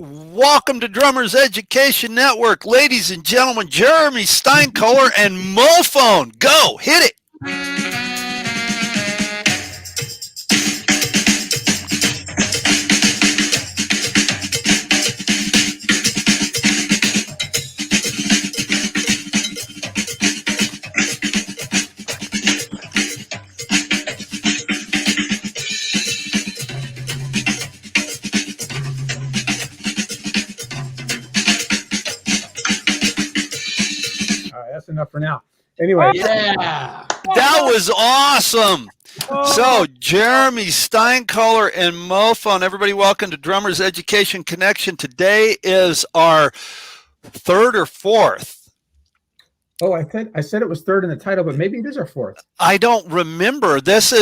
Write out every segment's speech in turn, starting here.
Welcome to Drummers Education Network. Ladies and gentlemen, Jeremy Steinkohler and Mophone. Go, hit it. That's enough for now. Anyway. Yeah. That was awesome. So, Jeremy Steinkohler and Mophone. Everybody, welcome to Drummers Education Connection. Today is our third or fourth. Oh, I said it was third in the title, but maybe it is our fourth. I don't remember this.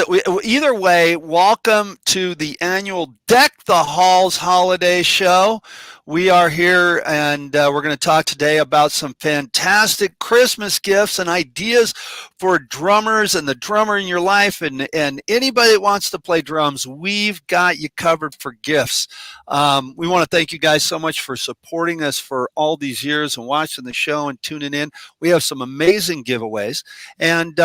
Either way, welcome to the annual Deck the Halls holiday show. We are here, and we're going to talk today about some fantastic Christmas gifts and ideas for drummers and the drummer in your life, and anybody that wants to play drums. We've got you covered for gifts. We want to thank you guys so much for supporting us for all these years and watching the show and tuning in. We have some amazing giveaways, and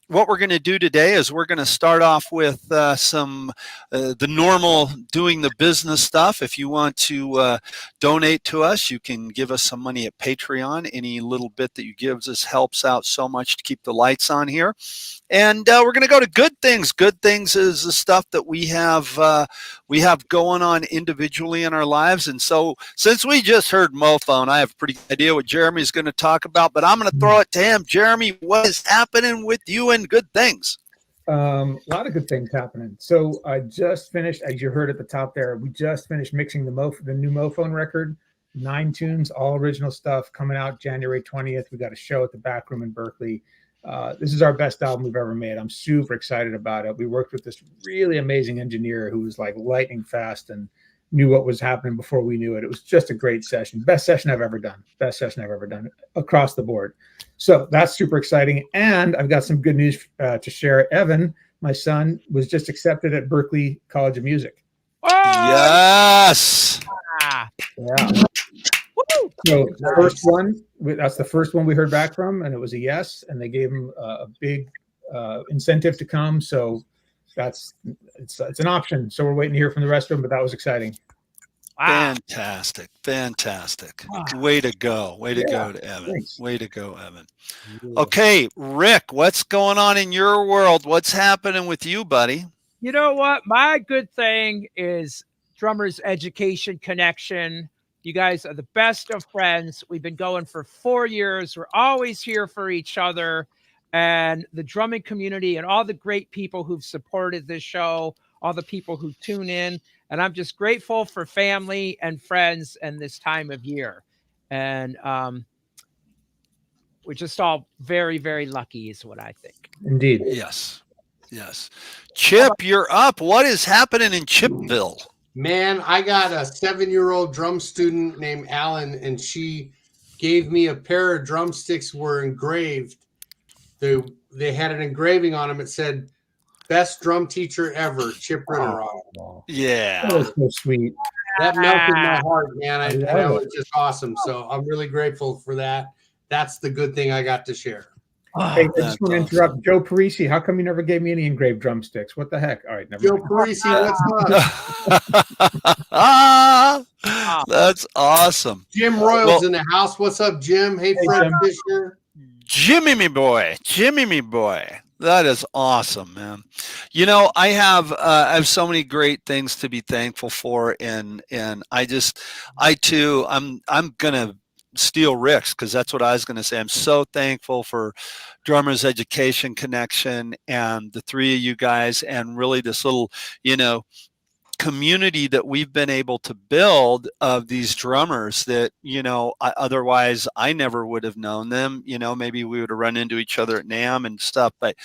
what we're going to do today is we're going to start off with the normal doing the business stuff. If you want to donate to us, you can give us some money at Patreon. Any little bit that you give us helps out so much to keep the lights on here. And we're going to go to good things. Good things is the stuff that we have going on individually in our lives. And so since we just heard Mophone, I have a pretty good idea what Jeremy's going to talk about, but I'm going to throw it to him. Jeremy, what is happening with you and good things? A lot of good things happening. So I just finished, as you heard at the top there, we just finished mixing the new Mophone record, 9 tunes, all original stuff, coming out January 20th. We got a show at the Back Room in Berkeley. This is our best album we've ever made. I'm super excited about it. We worked with this really amazing engineer who was like lightning fast and knew what was happening before we knew it. It was just a great session. Best session I've ever done. Best session I've ever done across the board. So that's super exciting. And I've got some good news to share. Evan, my son, was just accepted at Berkeley College of Music. Yes. Yeah. So the first one, that's the first one we heard back from, and it was a yes, and they gave him a big incentive to come. So it's an option. So we're waiting to hear from the rest of them, but that was exciting. Wow. Fantastic. Way to go. Way to go to Evan. Thanks. Way to go, Evan. Okay, Rick, what's going on in your world? What's happening with you, buddy? You know what? My good thing is Drummers Education Connection. You guys are the best of friends. We've been going for 4 years. We're always here for each other. And the drumming community and all the great people who've supported this show, all the people who tune in. And I'm just grateful for family and friends and this time of year. And we're just all very, very lucky is what I think. Indeed. Yes. Chip, you're up. What is happening in Chipville? Man, I got a 7-year-old drum student named Alan, and she gave me a pair of drumsticks were engraved. They had an engraving on them. It said, "Best drum teacher ever, Chip Ritter." Oh, Yeah. that was so sweet. That melted my heart, man. That love was just awesome. So I'm really grateful for that. That's the good thing I got to share. Hey, I just want to interrupt. Joe Parisi, how come you never gave me any engraved drumsticks? What the heck? All right, never Joe mind. Parisi, what's up? That's awesome. Jim Royals in the house. What's up, Jim? Hey, Fred Fisher. Jimmy, me boy. That is awesome, man. You know, I have so many great things to be thankful for, and I'm gonna steal Rick's because that's what I was gonna say. I'm so thankful for Drummers Education Connection and the three of you guys, and really this little, community that we've been able to build of these drummers that, otherwise I never would have known them. Maybe we would have run into each other at NAMM and stuff, but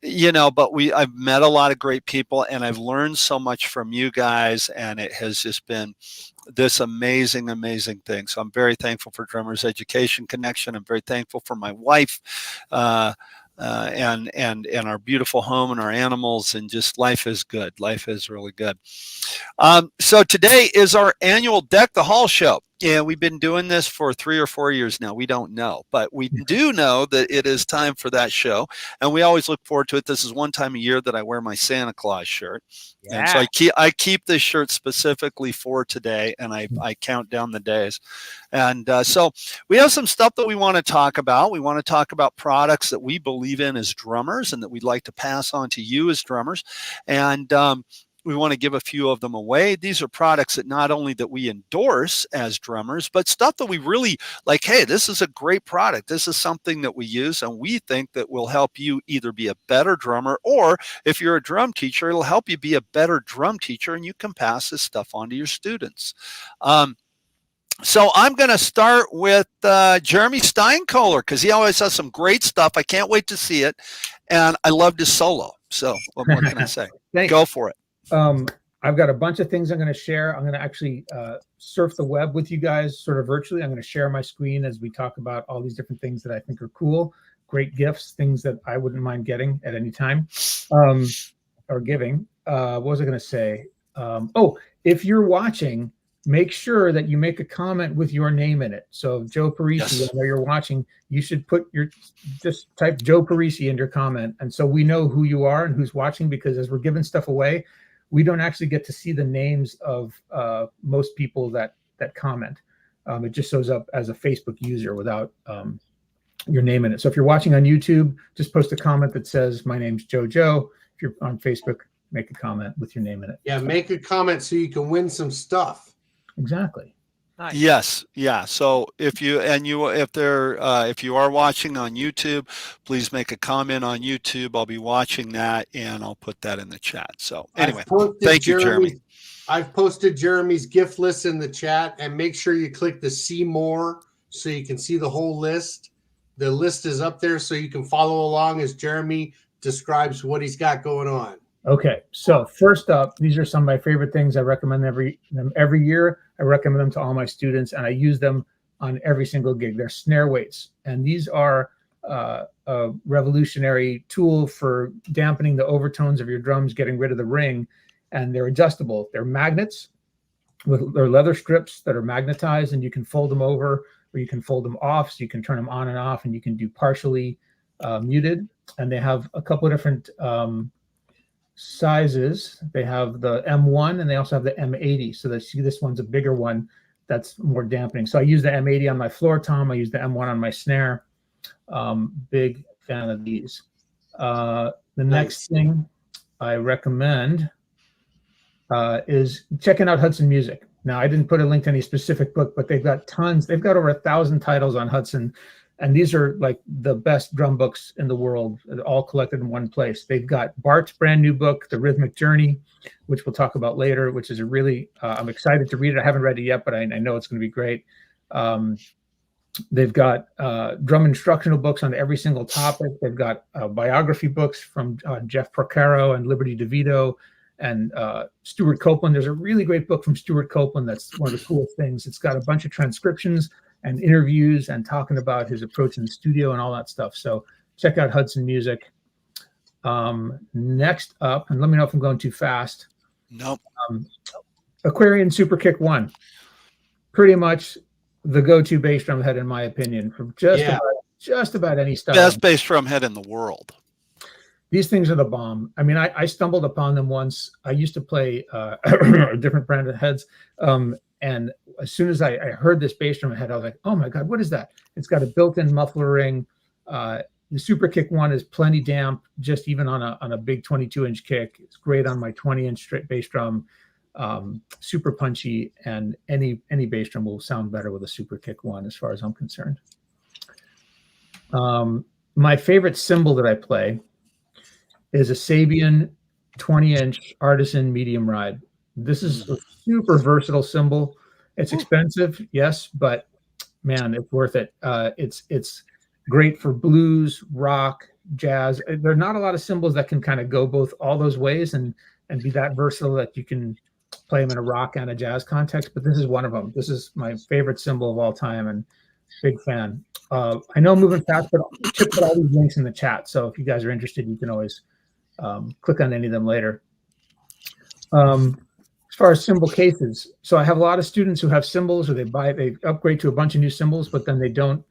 I've met a lot of great people, and I've learned so much from you guys, and it has just been this amazing thing. So I'm very thankful for Drummers Education Connection. I'm very thankful for my wife, and our beautiful home and our animals, and just life is good. Life is really good. So today is our annual Deck the Hall show. Yeah, we've been doing this for 3 or 4 years now. We don't know, but we do know that it is time for that show, and we always look forward to it. This is one time a year that I wear my Santa Claus shirt, and so I keep this shirt specifically for today, and I count down the days. And so we have some stuff that we want to talk about. We want to talk about products that we believe in as drummers and that we'd like to pass on to you as drummers, and we want to give a few of them away. These are products that not only that we endorse as drummers, but stuff that we really like. Hey, this is a great product. This is something that we use and we think that will help you either be a better drummer, or if you're a drum teacher, it'll help you be a better drum teacher and you can pass this stuff on to your students. So I'm going to start with Jeremy Steinkohler, because he always has some great stuff. I can't wait to see it. And I loved his solo. So what more can I say? Go for it. I've got a bunch of things I'm going to share. I'm going to actually surf the web with you guys sort of virtually. I'm going to share my screen as we talk about all these different things that I think are cool, great gifts, things that I wouldn't mind getting at any time or giving. What was I going to say? Oh, if you're watching, make sure that you make a comment with your name in it. So Joe Parisi, yes. I know you're watching, you should just type Joe Parisi in your comment. And so we know who you are and who's watching, because as we're giving stuff away, we don't actually get to see the names of most people that comment. It just shows up as a Facebook user without your name in it. So if you're watching on YouTube, just post a comment that says, my name's Joe. If you're on Facebook, make a comment with your name in it. Yeah, make a comment so you can win some stuff. Exactly. Nice. Yes. Yeah. So if you are watching on YouTube, please make a comment on YouTube. I'll be watching that and I'll put that in the chat. So anyway, thank you, Jeremy. I've posted Jeremy's gift list in the chat, and make sure you click the see more so you can see the whole list. The list is up there so you can follow along as Jeremy describes what he's got going on. Okay, so first up, these are some of my favorite things. I recommend every year. I recommend them to all my students, and I use them on every single gig. They're snare weights, and these are a revolutionary tool for dampening the overtones of your drums, getting rid of the ring, and they're adjustable. They're magnets they're leather strips that are magnetized, and you can fold them over or you can fold them off, so you can turn them on and off, and you can do partially muted. And they have a couple of different sizes. They have the M1 and they also have the M80. So this one's a bigger one that's more dampening. So I use the M80 on my floor tom. I use the M1 on my snare. Big fan of these. The next thing I recommend is checking out Hudson Music. Now, I didn't put a link to any specific book, but they've got tons. They've got over 1,000 titles on Hudson. And these are like the best drum books in the world, all collected in one place. They've got Bart's brand new book, The Rhythmic Journey, which we'll talk about later, which is a really, I'm excited to read it. I haven't read it yet, but I know it's going to be great. They've got drum instructional books on every single topic. They've got biography books from Jeff Porcaro and Liberty DeVito and Stuart Copeland. There's a really great book from Stuart Copeland that's one of the coolest things. It's got a bunch of transcriptions and interviews and talking about his approach in the studio and all that stuff. So check out Hudson Music. Next up, and let me know if I'm going too fast. Nope. Aquarian Super Kick 1. Pretty much the go-to bass drum head, in my opinion, for just about any style. Best bass drum head in the world. These things are the bomb. I mean, I stumbled upon them once. I used to play a different brand of heads. And as soon as I heard this bass drum head, I was like, oh my God, what is that? It's got a built-in muffler ring. The Super Kick 1 is plenty damp, just even on a big 22-inch kick. It's great on my 20-inch straight bass drum. Super punchy, and any bass drum will sound better with a Super Kick 1 as far as I'm concerned. My favorite cymbal that I play is a Sabian 20-inch Artisan medium ride. This is a super versatile cymbal. It's expensive, yes, but man, it's worth it. It's great for blues, rock, jazz. There are not a lot of cymbals that can kind of go all those ways and be that versatile that you can play them in a rock and a jazz context, but this is one of them. This is my favorite cymbal of all time, and Big fan. I know I'm moving fast, but Chip put all these links in the chat. So if you guys are interested, you can always click on any of them later. As far as cymbal cases, so I have a lot of students who have cymbals, or they upgrade to a bunch of new cymbals, but then they don't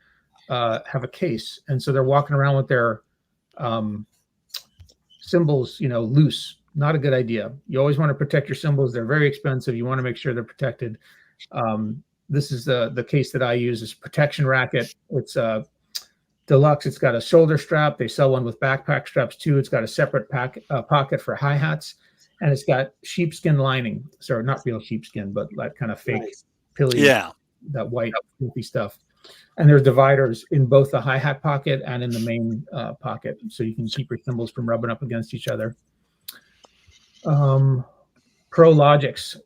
have a case, and so they're walking around with their cymbals, loose. Not a good idea. You always want to protect your cymbals. They're very expensive. You want to make sure they're protected. This is the case that I use. Is protection racket. It's deluxe. It's got a shoulder strap. They sell one with backpack straps too. It's got a separate pocket for hi-hats, and it's got sheepskin lining. So not real sheepskin, but like kind of fake pilly. Yeah. That white goofy stuff. And there's dividers in both the hi-hat pocket and in the main pocket, so you can keep your cymbals from rubbing up against each other. Pro Logics.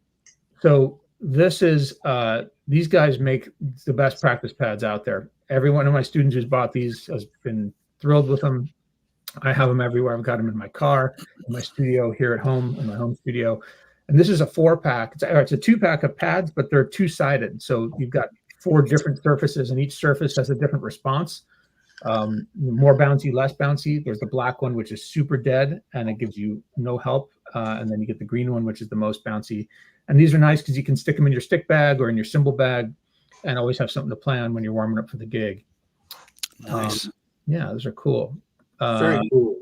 So this is these guys make the best practice pads out there. Every one of my students who's bought these has been thrilled with them. I have them everywhere. I've got them in my car, in my studio here at home, in my home studio. And this is a 4-pack. It's a 2-pack of pads, but they're 2-sided. So you've got 4 different surfaces, and each surface has a different response. More bouncy, less bouncy. There's the black one, which is super dead, and it gives you no help. And then you get the green one, which is the most bouncy. And these are nice because you can stick them in your stick bag or in your cymbal bag and always have something to play on when you're warming up for the gig. Nice. Yeah, those are cool. Very cool.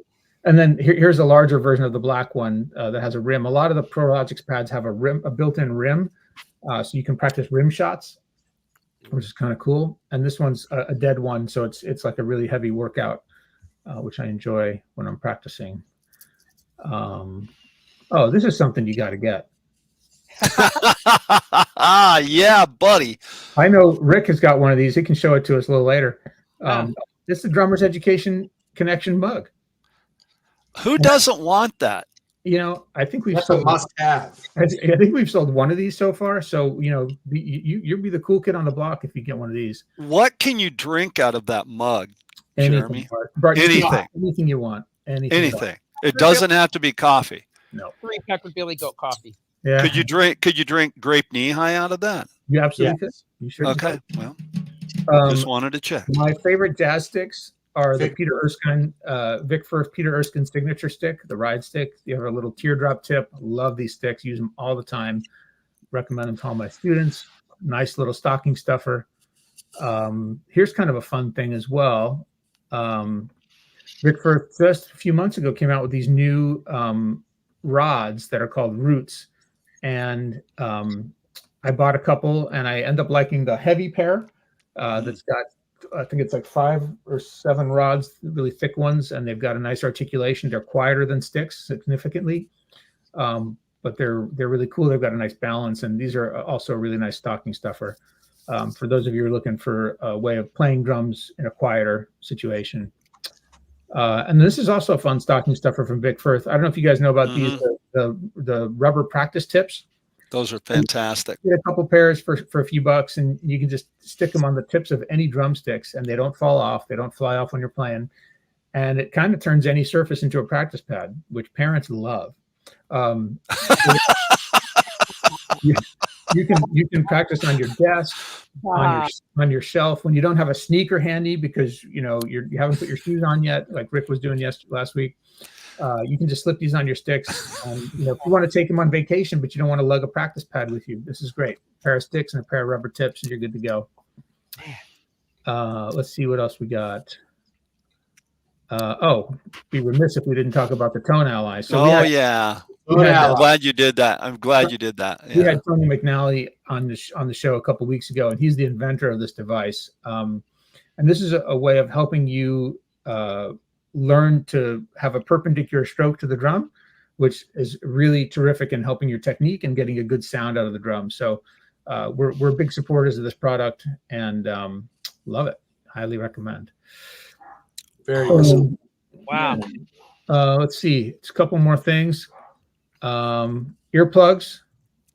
And then here's a larger version of the black one that has a rim. A lot of the ProLogix pads have a built-in rim, so you can practice rim shots, which is kind of cool. And this one's a dead one, so it's like a really heavy workout, which I enjoy when I'm practicing. Oh, this is something you got to get. Yeah, buddy. I know Rick has got one of these. He can show it to us a little later. This is the Drummer's Education Connection mug. Who doesn't want that? I think we've That's a sold, must-have. I think we've sold one of these so far. So you'll be the cool kid on the block if you get one of these. What can you drink out of that mug, Jeremy? Bart, Anything. Anything you want. Anything. It doesn't have to be coffee. No. 3-pack of Billy Goat coffee. Yeah. Could you drink grape knee-high out of that? You absolutely Yes. could. You sure Okay. could. Well, just wanted to check. My favorite jazz sticks are the Vic- Peter Erskine, Vic Firth Peter Erskine signature stick, the ride stick. You have a little teardrop tip. Love these sticks. Use them all the time. Recommend them to all my students. Nice little stocking stuffer. Here's kind of a fun thing as well. Vic Firth just a few months ago came out with these new rods that are called Roots. And I bought a couple, and I end up liking the heavy pair that's got, I think it's like 5 or 7 rods, really thick ones, and they've got a nice articulation. They're quieter than sticks significantly, but they're really cool. They've got a nice balance, and these are also a really nice stocking stuffer for those of you who are looking for a way of playing drums in a quieter situation. And this is also a fun stocking stuffer from Vic Firth. I don't know if you guys know about these, the rubber practice tips. Those are fantastic. Get a couple pairs for a few bucks, and you can just stick them on the tips of any drumsticks, and they don't fall off. They don't fly off when you're playing. And it kind of turns any surface into a practice pad, which parents love. You can practice on your desk, on your shelf when you don't have a sneaker handy because you haven't put your shoes on yet, like Rick was doing last week. You can just slip these on your sticks. If you want to take them on vacation, but you don't want to lug a practice pad with you, this is great. A pair of sticks and a pair of rubber tips, and you're good to go. Let's see what else we got. Be remiss if we didn't talk about the tone allies. So I'm glad you did that. Yeah. We had Tony McNally on the show a couple weeks ago, and he's the inventor of this device. And this is a way of helping you learn to have a perpendicular stroke to the drum, which is really terrific in helping your technique and getting a good sound out of the drum. So we're big supporters of this product and love it. Highly recommend. Very good. Wow. Let's see. It's a couple more things. Earplugs,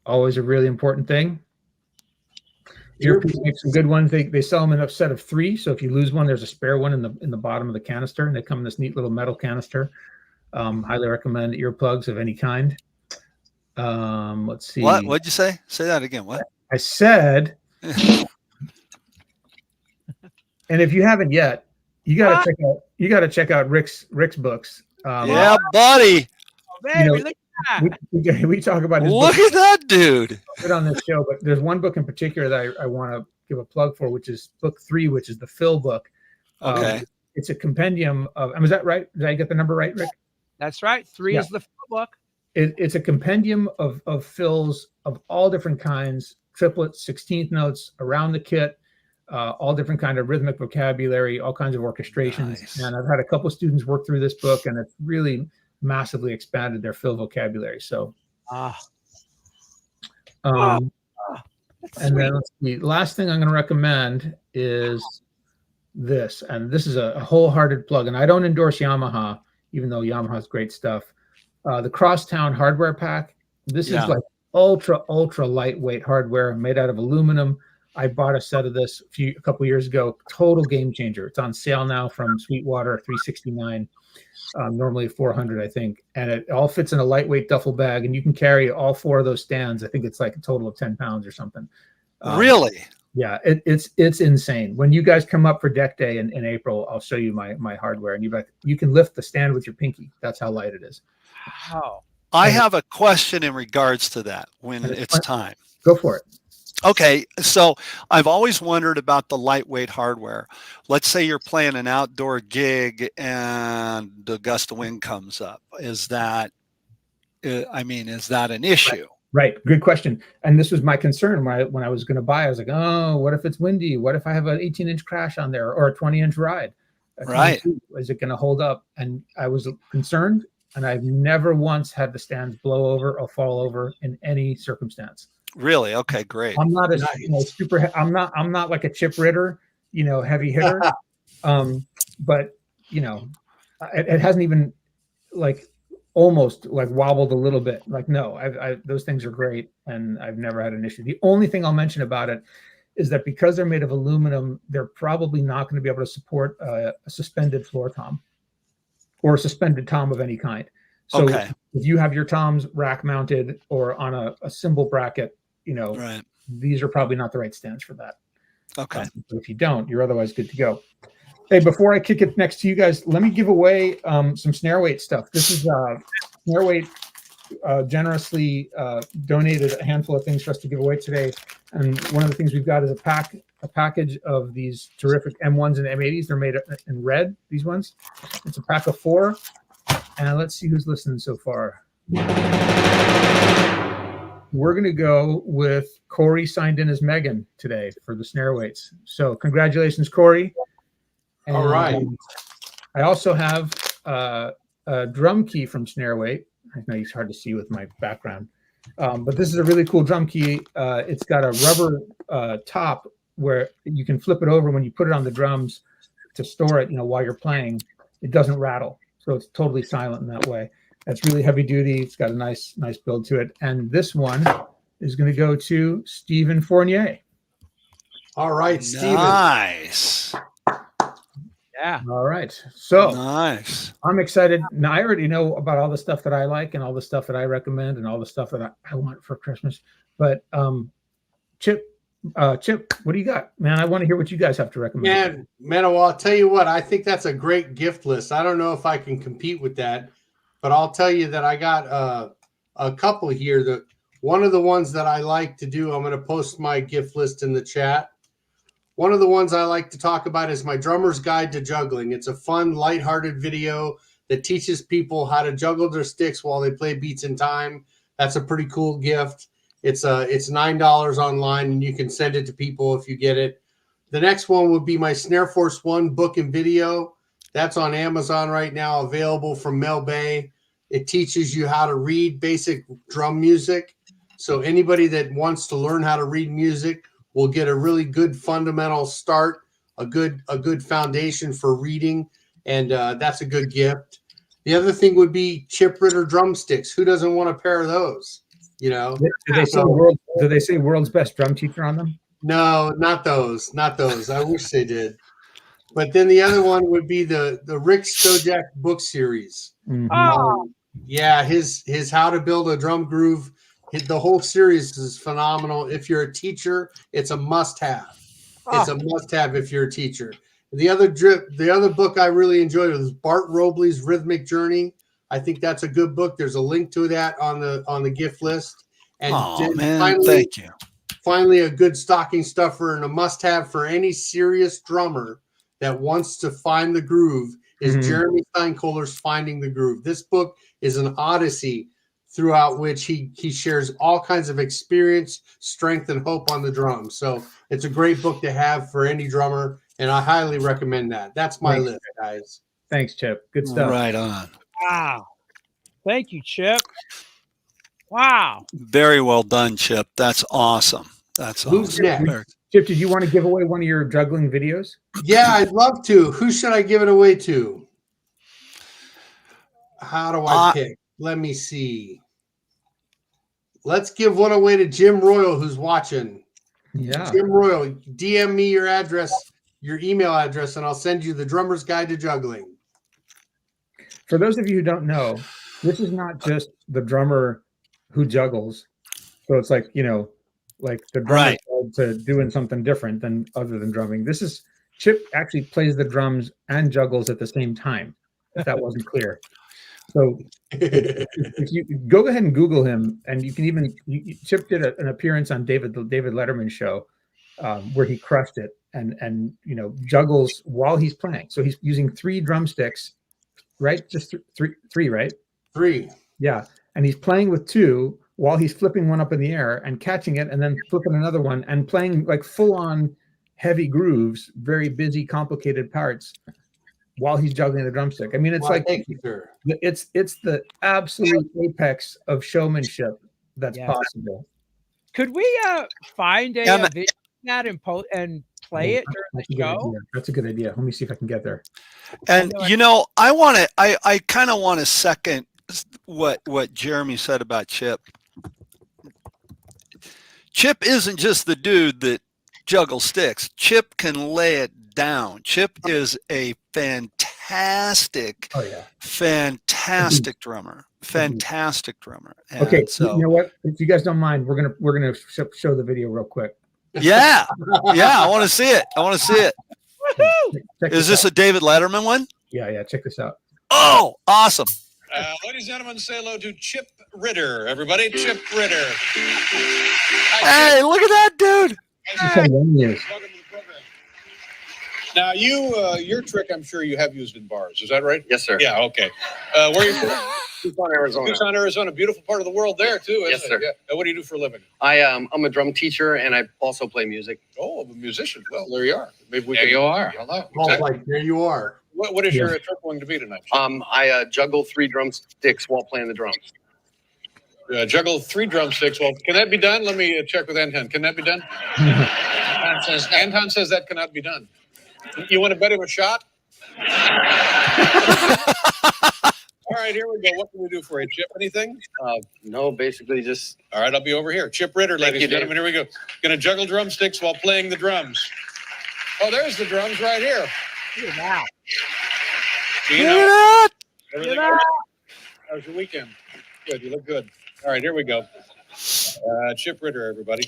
always a really important thing. Earplugs make some good ones. They sell them in a set of 3. So if you lose one, there's a spare one in the bottom of the canister, and they come in this neat little metal canister. Highly recommend earplugs of any kind. Let's see. What'd you say? Say that again. What? I said And if you haven't yet, you got What? to check out Rick's books. Yeah, buddy. Oh, baby, know, look at that. we talk about his Look books at that dude. on this show, but there's one book in particular that I want to give a plug for, which is book 3, which is the Phil book. Okay. It's a compendium of, is that right? Did I get the number right, Rick? That's right. 3 Yeah. is the book. It's a compendium of fills of all different kinds, triplets, 16th notes around the kit, all different kind of rhythmic vocabulary, all kinds of orchestrations. Nice. And I've had a couple students work through this book, and it's really massively expanded their fill vocabulary. So, That's and sweet. then let's see, last thing I'm going to recommend is this, and this is a wholehearted plug. And I don't endorse Yamaha, even though Yamaha has great stuff. The Crosstown hardware pack. This is like ultra lightweight hardware made out of aluminum. I bought a set of this a couple years ago. Total game changer. It's on sale now from Sweetwater, $369. Normally $400, I think. And it all fits in a lightweight duffel bag, and you can carry all 4 of those stands. I think it's like a total of 10 pounds or something. Really? Yeah, it's insane. When you guys come up for deck day in April, I'll show you my hardware, and you can lift the stand with your pinky. That's how light it is. Wow. I have a question in regards to that when it's time. Go for it. Okay, so I've always wondered about the lightweight hardware. Let's say you're playing an outdoor gig and the gust of wind comes up. Is that an issue? Right. Good question. And this was my concern when I was going to buy. I was like, oh, what if it's windy? What if I have an 18-inch crash on there or a 20-inch ride? Right. Is it going to hold up? And I was concerned, and I've never once had the stands blow over or fall over in any circumstance. Really? Okay, great. I'm not super. I'm not like a Chip Ritter, heavy hitter. But it hasn't even almost wobbled a little bit. No, those things are great, and I've never had an issue. The only thing I'll mention about it is that because they're made of aluminum, they're probably not going to be able to support a suspended floor tom or a suspended tom of any kind. So if you have your toms rack mounted or on a cymbal bracket, right, these are probably not the right stands for that. Okay. But if you don't, you're otherwise good to go. Hey, before I kick it next to you guys, let me give away some snare weight stuff. This is snare weight generously donated a handful of things for us to give away today. And one of the things we've got is a package of these terrific M1s and M80s. They're made in red, these ones. It's a pack of 4. And let's see who's listening so far. We're going to go with Corey signed in as Megan today for the snare weights. So congratulations, Corey. And all right. I also have a drum key from Snareweight. I know it's hard to see with my background, but this is a really cool drum key. It's got a rubber top where you can flip it over when you put it on the drums to store it. While you're playing, it doesn't rattle, so it's totally silent in that way. That's really heavy duty. It's got a nice build to it. And this one is going to go to Stephen Fournier. All right, Stephen. Nice. Yeah. All right. So nice. I'm excited. Now, I already know about all the stuff that I like and all the stuff that I recommend and all the stuff that I want for Christmas. But Chip, what do you got, man? I want to hear what you guys have to recommend. Man, well, I'll tell you what. I think that's a great gift list. I don't know if I can compete with that, but I'll tell you that I got a couple here. That one of the ones that I like to do, I'm going to post my gift list in the chat. One of the ones I like to talk about is my Drummer's Guide to Juggling. It's a fun, lighthearted video that teaches people how to juggle their sticks while they play beats in time. That's a pretty cool gift. It's $9 online, and you can send it to people if you get it. The next one would be my Snare Force 1 book and video. That's on Amazon right now, available from Mel Bay. It teaches you how to read basic drum music. So anybody that wants to learn how to read music will get a really good fundamental start, a good foundation for reading, and that's a good gift. The other thing would be Chip Ritter drumsticks. Who doesn't want a pair of those? Do they say world's best drum teacher on them? No, not those. I wish they did. But then the other one would be the Rick Stojak book series. Mm-hmm. Yeah, his How to Build a Drum Groove. The whole series is phenomenal. If you're a teacher, it's a must-have. It's a must-have if you're a teacher. The other book I really enjoyed was Bart Robley's Rhythmic Journey. I think that's a good book. There's a link to that on the gift list. And Oh man, finally, thank you. Finally, a good stocking stuffer and a must-have for any serious drummer that wants to find the groove is Jeremy Steinkoller's Finding the Groove. This book is an odyssey throughout which he shares all kinds of experience, strength, and hope on the drums. So it's a great book to have for any drummer, and I highly recommend that. That's my list, guys. Thanks, Chip. Good stuff. Right on. Wow. Thank you, Chip. Wow. Very well done, Chip. That's awesome. That's Who's awesome. next? Chip, did you want to give away one of your juggling videos? Yeah, I'd love to. Who should I give it away to? How do I pick? Let me see. Let's give one away to Jim Royal, who's watching. Yeah. Jim Royal, DM me your address, your email address, and I'll send you the Drummer's Guide to Juggling. For those of you who don't know, this is not just the drummer who juggles. So it's like, you know, like the drummer to doing something different than other than drumming. This is Chip actually plays the drums and juggles at the same time, if that wasn't clear. So if you go ahead and Google him, and you can even Chip did an appearance on David Letterman show where he crushed it and you know juggles while he's playing. So he's using 3 drumsticks, right? Just three, right? 3. Yeah, and he's playing with 2 while he's flipping one up in the air and catching it, and then flipping another one and playing like full on heavy grooves, very busy, complicated parts while he's juggling the drumstick. I mean, it's it's the absolute apex of showmanship that's possible. Could we find a video of that and play it during the show? That's a good idea. Let me see if I can get there. And you know, I kind of want to second what Jeremy said about Chip. Chip isn't just the dude that juggles sticks. Chip can lay it down. Chip is a fantastic drummer. Fantastic drummer. And okay, so you know what? If you guys don't mind, we're gonna show the video real quick. Yeah, I want to see it. Is this a David Letterman one? Yeah. Check this out. Oh, awesome. Ladies and gentlemen, say hello to Chip Ritter. Everybody, Chip Ritter. Hey, look at that dude. Welcome to the program. Now, your trick, I'm sure you have used in bars. Is that right? Yes, sir. Yeah, okay. Where are you from? Tucson, Arizona. Tucson, Arizona. Beautiful part of the world there, too, isn't Yes, sir. it? Yeah. What do you do for a living? I'm a drum teacher, and I also play music. Oh, I'm a musician. Well, there you are. Maybe we There can, you are. Like, there you are. What is your trick going to be tonight? I juggle 3 drumsticks while playing the drums. Juggle 3 drumsticks. Well, can that be done? Let me check with Anton. Can that be done? Anton says that cannot be done. You want to bet him a shot? All right, here we go. What can we do for you, Chip? Anything? No, basically just... All right, I'll be over here. Chip Ritter, ladies and gentlemen. Here we go. Going to juggle drumsticks while playing the drums. Oh, there's the drums right here. Look at that. You know, everything all right? How was your weekend? Good. You look good. All right, here we go. Chip Ritter, everybody.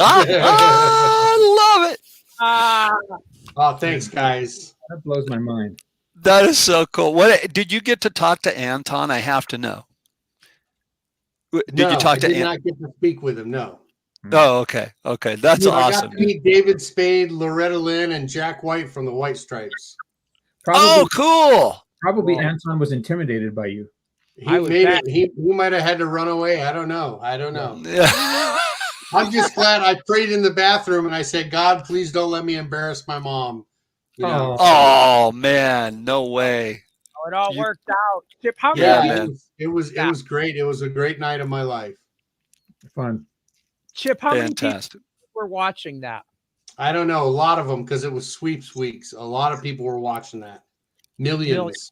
I love it. Oh, thanks, guys. That blows my mind. That is so cool. What did you get to talk to Anton? I have to know. Did you talk to Anton? I did Anton? not get to speak with him. No. Oh, okay. That's awesome. I got to meet David Spade, Loretta Lynn, and Jack White from the White Stripes. Oh, cool. Probably Anton was intimidated by you. He might have had to run away. I don't know. Yeah. I'm just glad I prayed in the bathroom and I said, God, please don't let me embarrass my mom. You know? Oh man, no way. Oh, it all worked out. Chip, how man. It was great. It was a great night of my life. Fun. Chip, how many people Fantastic. were watching that? I don't know, a lot of them, because it was sweeps weeks. A lot of people were watching that. Millions.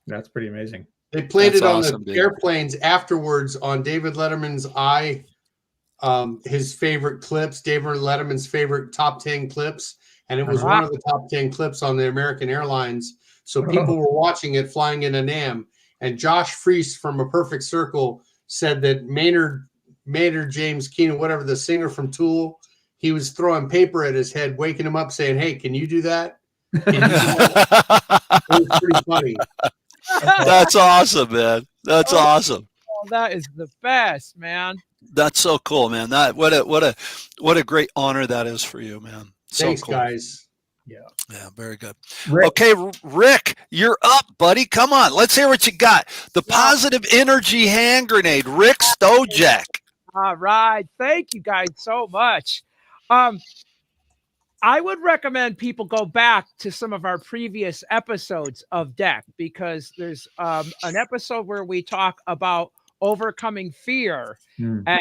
That's pretty amazing. They played That's it on awesome, the dude. airplanes afterwards on David Letterman's his favorite clips, David Letterman's favorite top 10 clips. And it was one of the top 10 clips on the American Airlines. So people were watching it flying in a NAM. And Josh Freese from A Perfect Circle said that Maynard James Keenan, whatever, the singer from Tool, he was throwing paper at his head, waking him up saying, "Hey, can you do that?" Can you do that? It was pretty funny. That's awesome, man. That's awesome. Oh, that is the best, man. That's so cool, man. That what a great honor that is for you, man. So Thanks, cool. guys. Yeah, very good. Rick, Okay, Rick, you're up, buddy. Come on, let's hear what you got. The positive energy hand grenade, Rick Stojak. All right. Thank you guys so much. I would recommend people go back to some of our previous episodes of DEC, because there's an episode where we talk about overcoming fear and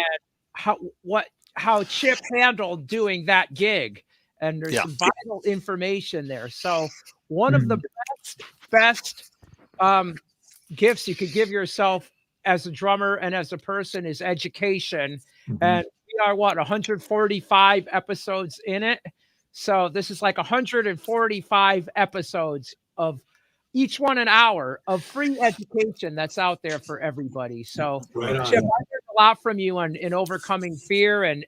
how Chip handled doing that gig. And there's some vital information there. So one of the best gifts you could give yourself as a drummer and as a person is education. And we are 145 episodes in it. So this is like 145 episodes of each one an hour of free education that's out there for everybody. So Right on. Chip, I learned a lot from you in overcoming fear, and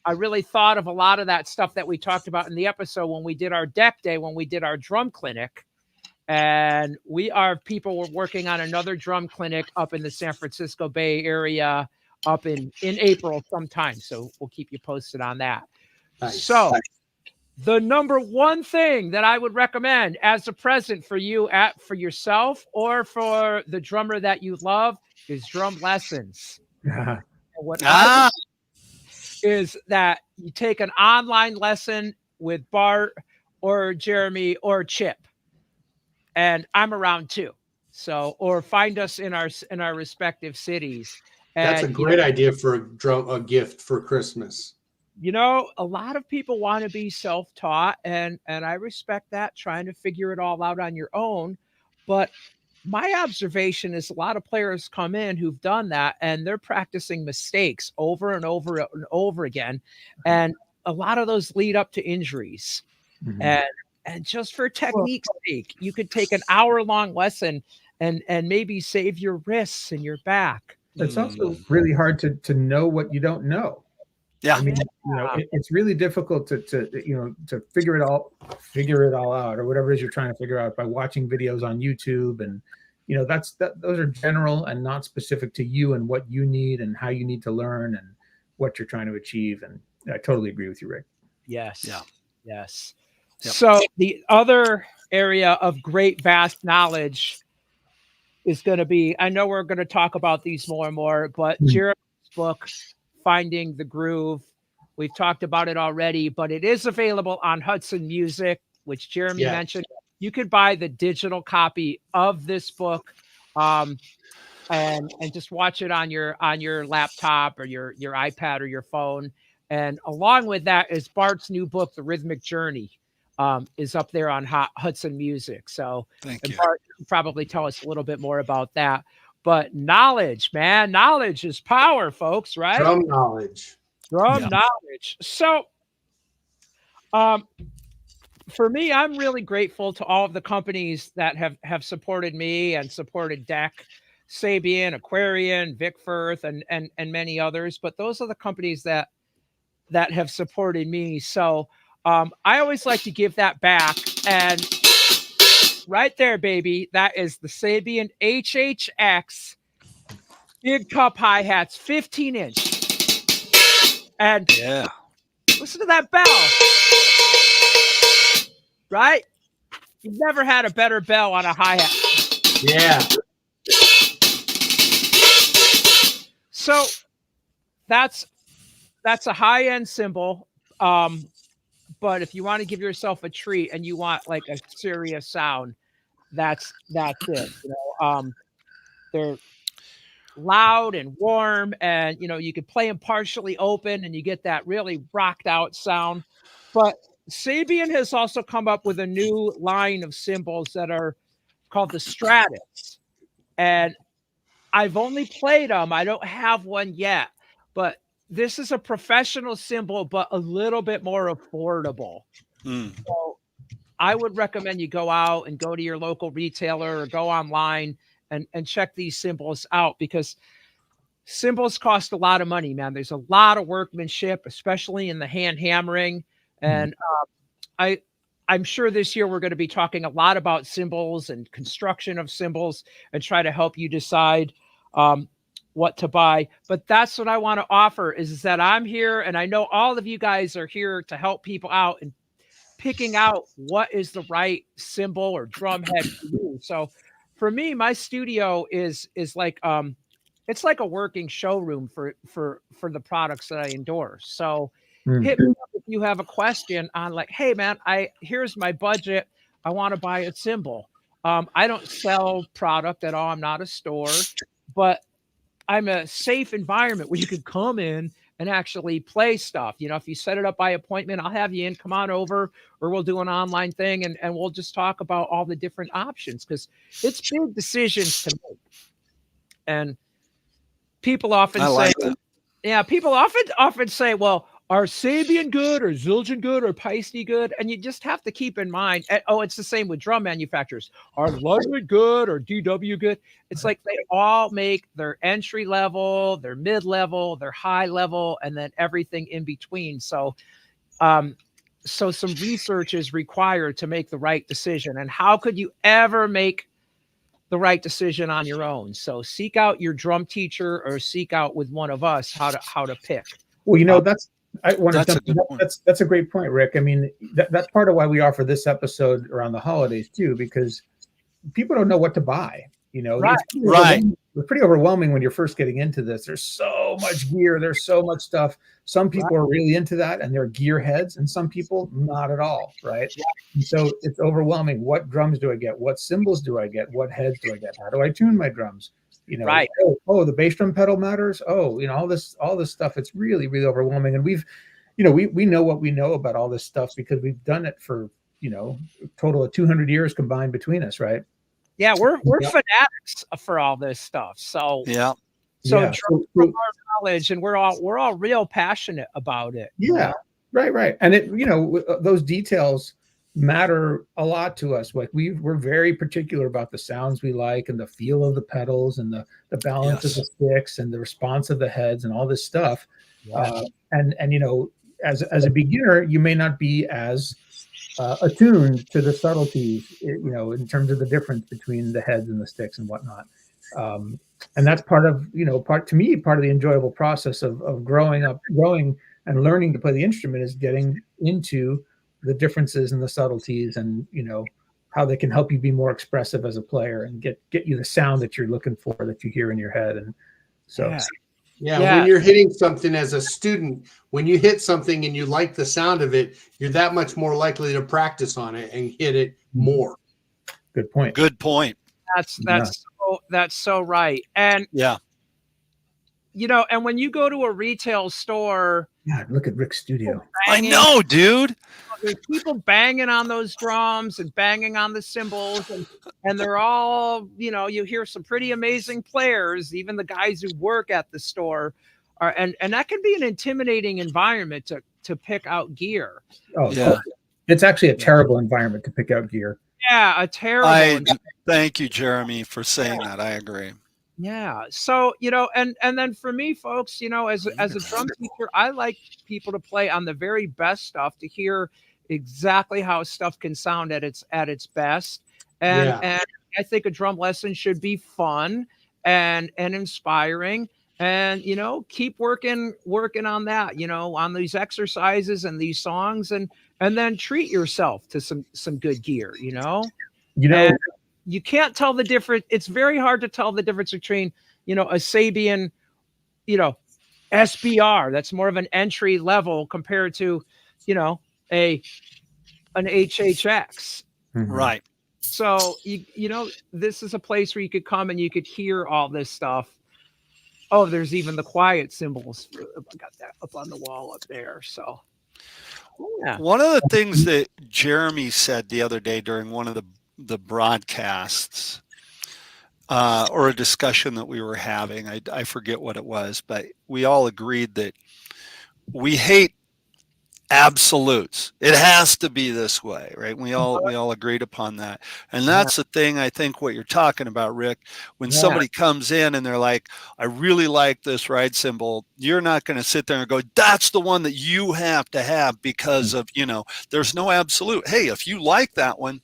I really thought of a lot of that stuff that we talked about in the episode when we did our DEC day, when we did our drum clinic. And people were working on another drum clinic up in the San Francisco Bay Area up in April sometime. So we'll keep you posted on that. Nice. So the number one thing that I would recommend as a present for you for yourself or for the drummer that you love is drum lessons. And what I is that you take an online lesson with Bart or Jeremy or Chip. And I'm around too. So, or find us in our respective cities. And, that's a great idea for a gift for Christmas. You know, a lot of people want to be self-taught, and I respect that, trying to figure it all out on your own. But my observation is a lot of players come in who've done that, and they're practicing mistakes over and over and over again. And a lot of those lead up to injuries. And just for technique's sake, you could take an hour-long lesson and maybe save your wrists and your back. It's also really hard to know what you don't know. Yeah. I mean, it's really difficult to figure it all out, or whatever it is you're trying to figure out by watching videos on YouTube. And, those are general and not specific to you and what you need and how you need to learn and what you're trying to achieve. And I totally agree with you, Rick. Yes. Yeah. Yes. Yep. So the other area of great, vast knowledge is going to be, I know we're going to talk about these more and more, but Jeremy's book, Finding the Groove, we've talked about it already, but it is available on Hudson Music, which Jeremy mentioned. You could buy the digital copy of this book and just watch it on your laptop or your iPad or your phone. And along with that is Bart's new book, The Rhythmic Journey. Is up there on Hudson Music. So Thank you. Bart can probably tell us a little bit more about that. But knowledge, man, knowledge is power, folks, right? Drum knowledge. Knowledge. So for me, I'm really grateful to all of the companies that have supported me and supported DEC, Sabian, Aquarian, Vic Firth, and many others. But those are the companies that have supported me. So I always like to give that back. And right there, baby, that is the Sabian HHX Big Cup hi-hats, 15-inch. And listen to that bell. Right? You've never had a better bell on a hi-hat. Yeah. So that's a high-end cymbal. But if you want to give yourself a treat and you want like a serious sound, that's it. They're loud and warm, and you could play them partially open and you get that really rocked out sound. But Sabian has also come up with a new line of cymbals that are called the Stratus, and I've only played them. I don't have one yet, but this is a professional cymbal, but a little bit more affordable. So I would recommend you go out and go to your local retailer or go online and check these cymbals out, because cymbals cost a lot of money, man. There's a lot of workmanship, especially in the hand hammering. And I'm sure this year we're going to be talking a lot about cymbals and construction of cymbals and try to help you decide what to buy. But that's what I want to offer, is that I'm here, and I know all of you guys are here to help people out and picking out what is the right cymbal or drum head for you. So for me, my studio is like it's like a working showroom for the products that I endorse. So hit me up if you have a question on, like, hey man, here's my budget. I want to buy a cymbal. I don't sell product at all. I'm not a store, but I'm a safe environment where you could come in and actually play stuff. If you set it up by appointment, I'll have you in, come on over, or we'll do an online thing and we'll just talk about all the different options, because it's big decisions to make. And people often people often say, well, are Sabian good or Zildjian good or Paiste good? And you just have to keep in mind, it's the same with drum manufacturers. Are Ludwig good or DW good? It's like they all make their entry level, their mid level, their high level, and then everything in between. So, so some research is required to make the right decision. And how could you ever make the right decision on your own? So seek out your drum teacher or seek out with one of us how to pick. Well, that's a great point, Rick. I mean, that's part of why we offer this episode around the holidays too, because people don't know what to buy. It's pretty overwhelming when you're first getting into this. There's so much gear, there's so much stuff. Some people are really into that and they're gear heads, and some people not at all, right? And so it's overwhelming. What drums do I get? What cymbals do I get? What heads do I get? How do I tune my drums? Oh, the bass drum pedal matters. Oh, all this stuff. It's really, really overwhelming. And we know what we know about all this stuff because we've done it for, a total of 200 years combined between us, right? Yeah, we're fanatics for all this stuff. So from our knowledge, and we're all real passionate about it. Yeah, right. And those details matter a lot to us. Like we're very particular about the sounds we like and the feel of the pedals and the balance of the sticks and the response of the heads and all this stuff. And as a beginner, you may not be as attuned to the subtleties, in terms of the difference between the heads and the sticks and whatnot. And that's part of the enjoyable process of growing and learning to play the instrument, is getting into the differences and the subtleties and, how they can help you be more expressive as a player and get you the sound that you're looking for, that you hear in your head. And so, when you're hitting something as a student, when you hit something and you like the sound of it, you're that much more likely to practice on it and hit it more. Good point. That's so right. And and when you go to a retail store, look at Rick's studio. I know, dude. There's people banging on those drums and banging on the cymbals, and they're all, you hear some pretty amazing players, even the guys who work at the store are, and that can be an intimidating environment to pick out gear. Oh, yeah. It's actually a terrible environment to pick out gear. Yeah, a terrible. Thank you, Jeremy, for saying that. I agree. Yeah. So, and then for me, folks, as a drum teacher, I like people to play on the very best stuff to hear exactly how stuff can sound at its best. And I think a drum lesson should be fun and inspiring, and, keep working on that, on these exercises and these songs, and then treat yourself to some good gear, And you can't tell the difference. It's very hard to tell the difference between, a Sabian, SBR, that's more of an entry level, compared to, an HHX. Right. So, this is a place where you could come and you could hear all this stuff Oh, there's even the quiet cymbals. I got that up on the wall up there. So, yeah. One of the things that Jeremy said the other day during one of the broadcasts, or a discussion that we were having, I forget what it was, but we all agreed that we hate absolutes. It has to be this way, right? We all agreed upon that. And that's the thing, I think, what you're talking about, Rick. When somebody comes in and they're like, I really like this ride cymbal, you're not going to sit there and go, that's the one that you have to have because of, there's no absolute. Hey, if you like that one,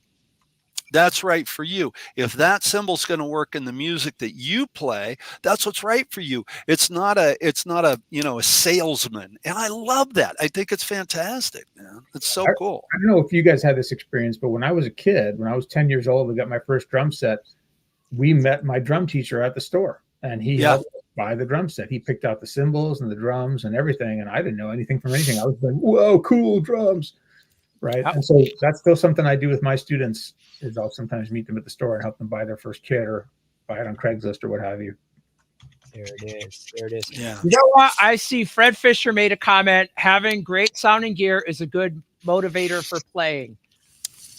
that's right for you. If that cymbal's going to work in the music that you play, that's what's right for you. It's not a a salesman. And I love that. I think it's fantastic, man. It's so cool. I don't know if you guys had this experience, but when I was a kid, when I was 10 years old, I got my first drum set. We met my drum teacher at the store, and he helped us buy the drum set. He picked out the cymbals and the drums and everything, and I didn't know anything from anything. I was like, whoa, cool drums. Right. And so that's still something I do with my students is I'll sometimes meet them at the store and help them buy their first kit or buy it on Craigslist or what have you. There it is. There it is. Yeah. You know what? I see Fred Fisher made a comment. Having great sounding gear is a good motivator for playing.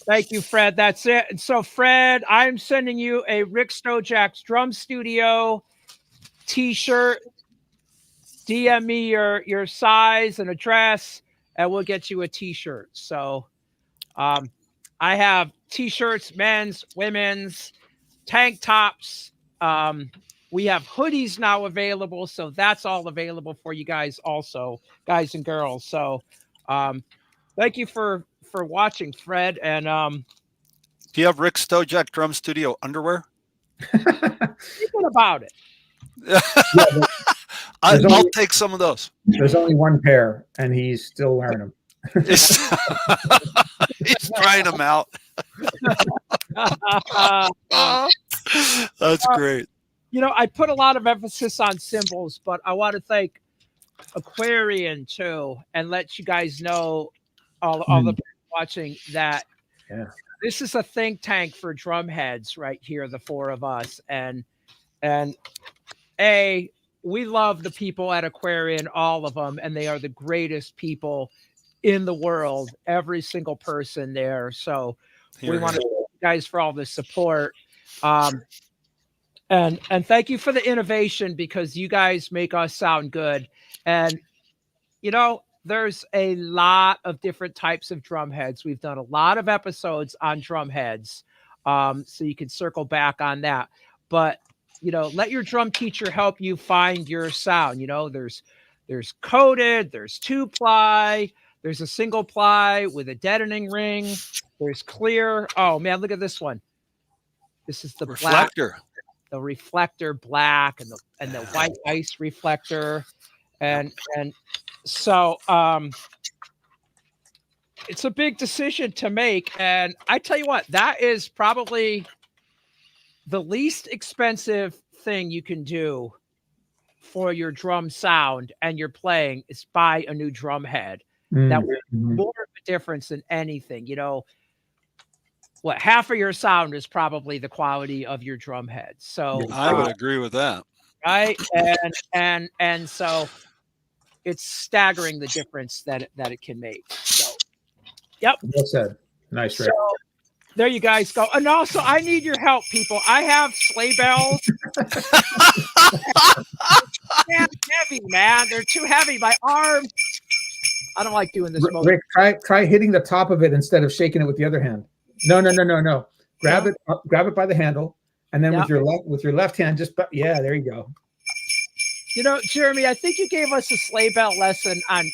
Thank you, Fred. That's it. And so, Fred, I'm sending you a Rick Stojak's Drum Studio t-shirt. DM me your size and address, and we'll get you a t-shirt. So I have t-shirts, men's, women's, tank tops. We have hoodies now available, so that's all available for you guys also, guys and girls. So thank you for watching, Fred. And do you have Rick Stojak Drum Studio underwear? Thinking about it. I'll take some of those. There's only one pair, and he's still wearing them. He's trying them out. That's great. I put a lot of emphasis on cymbals, but I want to thank Aquarian too, and let you guys know, all the people watching, that this is a think tank for drum heads right here, the four of us, and we love the people at Aquarian, all of them, and they are the greatest people in the world, every single person there. So we want to thank you guys for all the support. And thank you for the innovation, because you guys make us sound good. And, there's a lot of different types of drum heads. We've done a lot of episodes on drum heads. So you can circle back on that. But, let your drum teacher help you find your sound. There's coated, there's 2-ply, there's a single ply with a deadening ring. There's clear. Oh man, look at this one. This is the reflector. Black, the reflector black, and the white ice reflector. And so it's a big decision to make. And I tell you what, that is probably the least expensive thing you can do for your drum sound and your playing is buy a new drum head. That will make more of a difference than anything. Half of your sound is probably the quality of your drum head. So I would agree with that. Right. And so it's staggering the difference that it can make. So yep. Well said. Nice, Rick. So, there you guys go. And also, I need your help, people. I have sleigh bells. They're heavy, man. They're too heavy. My arm. I don't like doing this. Rick, try hitting the top of it instead of shaking it with the other hand. No. Grab it by the handle, and then with your left hand, there you go. Jeremy, I think you gave us a sleigh bell lesson on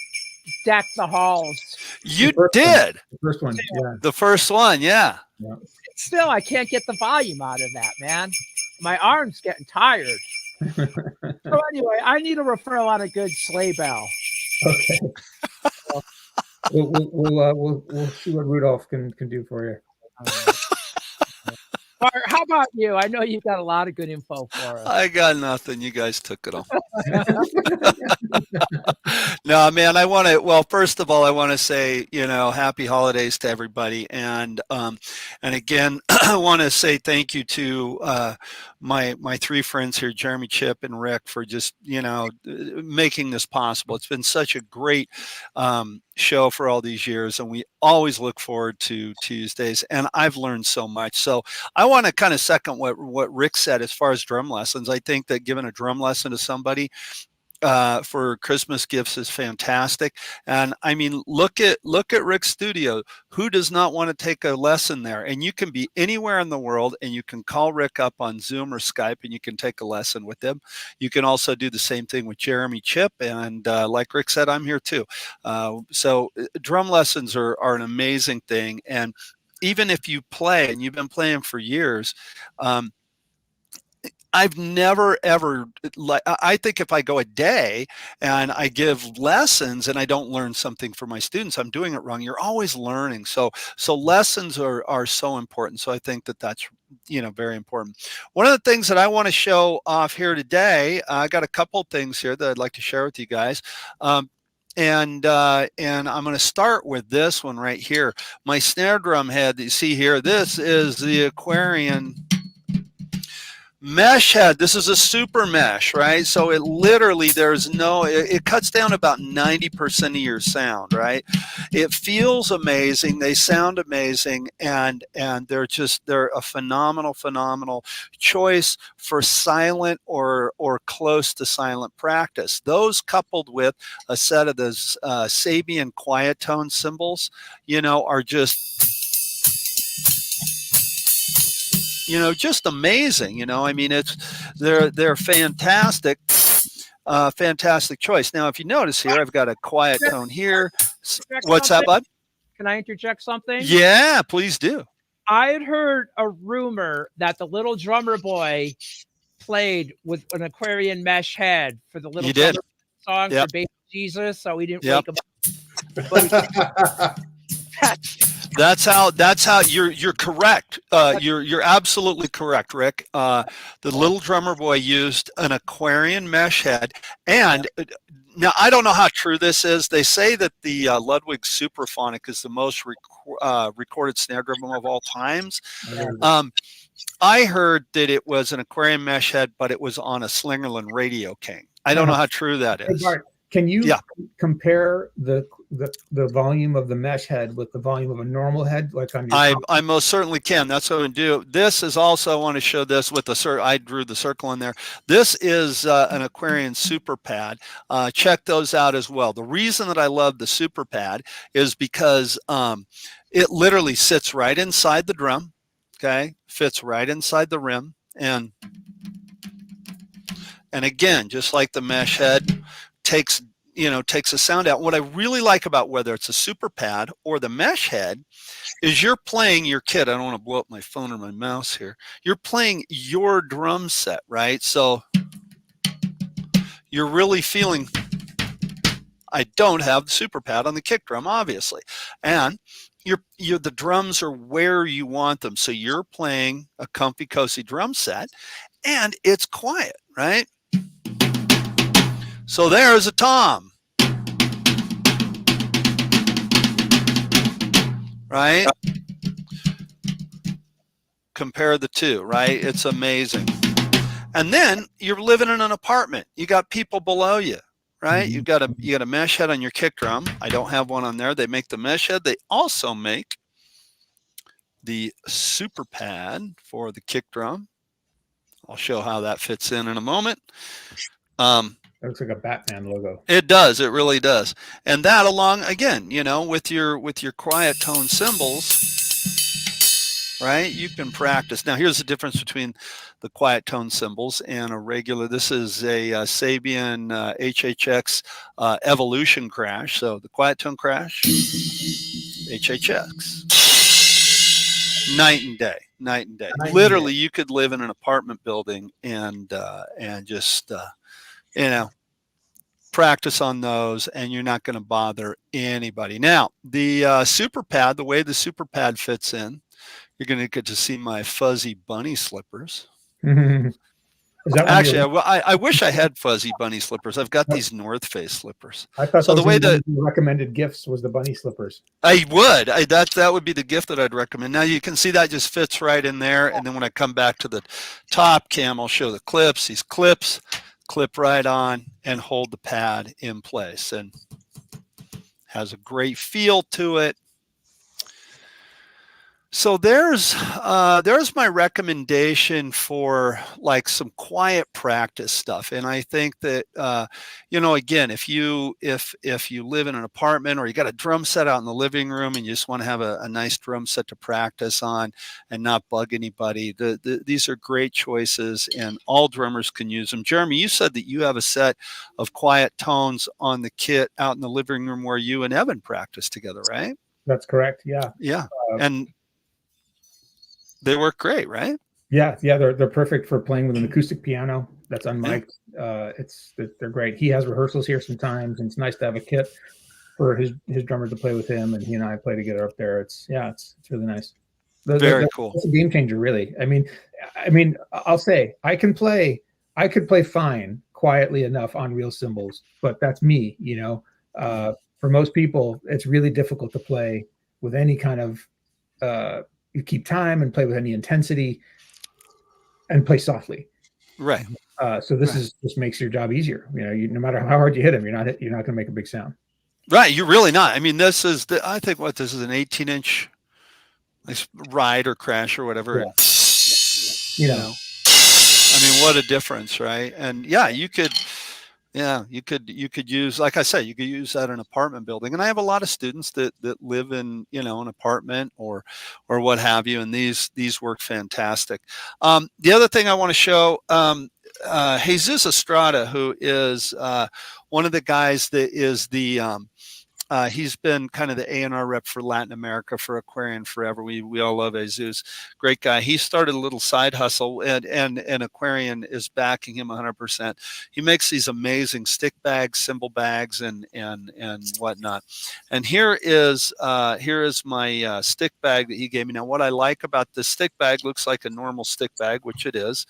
Deck the Halls. You did. The first one, yeah. The first one, yeah. Still, I can't get the volume out of that, man. My arm's getting tired. So anyway, I need a referral on a good sleigh bell. Okay. We'll see what Rudolph can do for you. Bart, how about you? I know you got a lot of good info for us. I got nothing. You guys took it all. No, man, I want to, well, first of all, I want to say, happy holidays to everybody. And again, I want to say thank you to my three friends here, Jeremy, Chip, and Rick, for just, making this possible. It's been such a great show for all these years, and we always look forward to Tuesdays, and I've learned so much. So I want to kind of second what Rick said as far as drum lessons. I think that giving a drum lesson to somebody for Christmas gifts is fantastic. And I mean, look at Rick's studio. Who does not want to take a lesson there? And you can be anywhere in the world, and you can call Rick up on Zoom or Skype, and you can take a lesson with him. You can also do the same thing with Jeremy, Chip, and like Rick said, I'm here too. So drum lessons are an amazing thing. And even if you play and you've been playing for years, I've never ever, like, I think if I go a day and I give lessons and I don't learn something for my students, I'm doing it wrong. You're always learning. So lessons are so important. So I think that's very important. One of the things that I want to show off here today, I got a couple things here that I'd like to share with you guys. And I'm going to start with this one right here. My snare drum head that you see here, this is the Aquarian mesh head. This is a super mesh, right? So it literally, it cuts down about 90% of your sound, right? It feels amazing. They sound amazing. And they're a phenomenal choice for silent or close to silent practice. Those coupled with a set of those Sabian quiet tone cymbals, are just just amazing. I mean, they're fantastic, fantastic choice. Now, if you notice here, I've got a quiet tone here. What's that, bud? Can I interject something? Yeah, please do. I had heard a rumor that the little drummer boy played with an Aquarian mesh head for the little drummer song for Baby Jesus, so he didn't wake him up. That's how you're correct. You're absolutely correct, Rick. The little drummer boy used an Aquarian mesh head, and now I don't know how true this is. They say that the Ludwig Supraphonic is the most recorded snare drum of all times. I heard that it was an Aquarian mesh head, but it was on a Slingerland Radio King. I don't know how true that is. Hey, Bart, can you compare the volume of the mesh head with the volume of a normal head, like on your I most certainly can. That's what I'm going to do. This is also, I want to show this with I drew the circle in there. This is an Aquarian super pad. Check those out as well. The reason that I love the super pad is because it literally sits right inside the drum. Okay, fits right inside the rim, and again, just like the mesh head, takes a sound out. What I really like about whether it's a super pad or the mesh head is you're playing your kit. I don't want to blow up my phone or my mouse here. You're playing your drum set, right? So you're really feeling, I don't have the super pad on the kick drum, obviously. And the drums are where you want them. So you're playing a comfy, cozy drum set, and it's quiet, right? So there's a tom, right? Compare the two, right? It's amazing. And then you're living in an apartment. You got people below you, right? You got a mesh head on your kick drum. I don't have one on there. They make the mesh head. They also make the super pad for the kick drum. I'll show how that fits in a moment. It looks like a Batman logo. It does. It really does. And that along, again, with your quiet tone cymbals, right? You can practice. Now, here's the difference between the quiet tone cymbals and a regular. This is a Sabian HHX Evolution crash. So the quiet tone crash, HHX. Night and day. Literally, you could live in an apartment building and just practice on those, and you're not going to bother anybody. Now, the super pad, the way the super pad fits in You're going to get to see my fuzzy bunny slippers. Is that Actually, I wish I had fuzzy bunny slippers. I've got these North Face slippers. I thought so. The way that recommended gifts was the bunny slippers. I would, that would be the gift that I'd recommend. Now you can see that just fits right in there. And then when I come back to the top cam, I'll show the clips. These clips clip right on and hold the pad in place, and has a great feel to it. So there's my recommendation for like some quiet practice stuff. And I think that again, if you live in an apartment or you got a drum set out in the living room and you just want to have a nice drum set to practice on and not bug anybody, these are great choices, and all drummers can use them. Jeremy, you said that you have a set of quiet tones on the kit out in the living room where you and Evan practice together, right? That's correct. Yeah. Yeah. And they work great, right? Yeah, they're perfect for playing with an acoustic piano that's unmiked. They're great. He has rehearsals here sometimes, and it's nice to have a kit for his drummers to play with him, and he and I play together up there. It's really nice. Very cool. It's a game changer, really. I mean, I'll say I could play fine quietly enough on real cymbals, but that's me. For most people, it's really difficult to play with any kind of you keep time and play with any intensity and play softly. Right. So this makes your job easier. No matter how hard you hit them, you're not going to make a big sound. Right. You're really not. I mean, this is an 18-inch ride or crash or whatever. Yeah. I mean, what a difference, right? And you could use, like I said, you could use that in an apartment building. And I have a lot of students that live in, an apartment or what have you. And these work fantastic. The other thing I want to show, Jesus Estrada, who is one of the guys that is he's been kind of the A&R rep for Latin America for Aquarian forever. We all love Jesus. Great guy. He started a little side hustle, and Aquarian is backing him 100%. He makes these amazing stick bags, cymbal bags, and whatnot. And here is my stick bag that he gave me. Now, what I like about this stick bag, looks like a normal stick bag, which it is.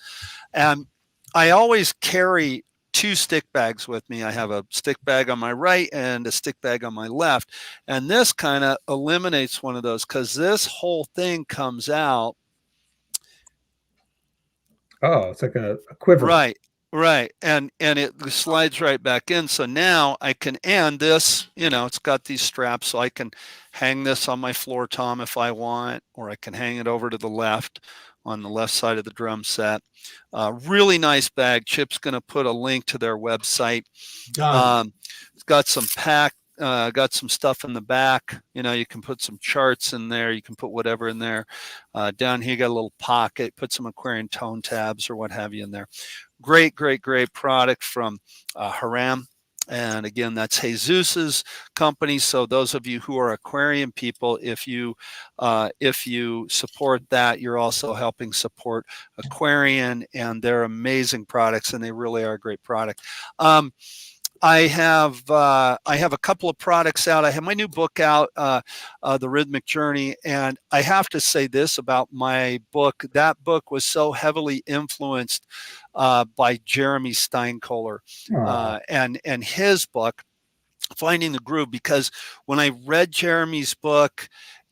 And I always carry 2 stick bags with me. I have a stick bag on my right and a stick bag on my left. And this kind of eliminates one of those, because this whole thing comes out. Oh, it's like a quiver. Right. And it slides right back in. So now I can, and this, it's got these straps, so I can hang this on my floor tom if I want, or I can hang it over to the left on the left side of the drum set. Really nice bag. Chip's going to put a link to their website. It's got some got some stuff in the back. You can put some charts in there. You can put whatever in there. Down here, you got a little pocket. Put some Aquarian tone tabs or what have you in there. Great product from Haram. And again, that's Jesus's company. So those of you who are Aquarian people, if you support that, you're also helping support Aquarian, and they're amazing products, and they really are a great product. I have a couple of products out. I have my new book out, The Rhythmic Journey, and I have to say this about my book. That book was so heavily influenced by Jeremy Steinkohler and his book, Finding the Groove, because when I read Jeremy's book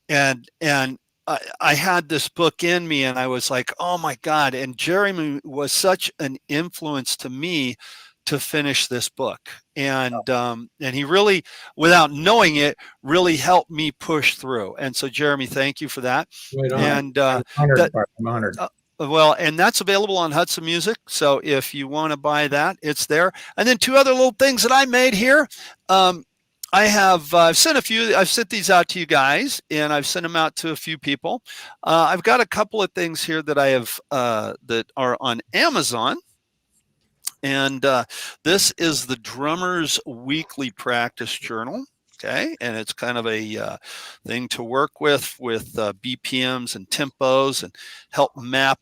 and I had this book in me, and I was like, oh my God. And Jeremy was such an influence to me to finish this book. And he really, without knowing it, really helped me push through. And so, Jeremy, thank you for that. Right on. And I'm honored. Well, and that's available on Hudson Music. So if you want to buy that, it's there. And then 2 other little things that I made here. I've sent these out to you guys, and I've sent them out to a few people. I've got a couple of things here that I have that are on Amazon. And this is the Drummer's Weekly Practice Journal. Okay, and it's kind of a thing to work with BPMs and tempos, and help map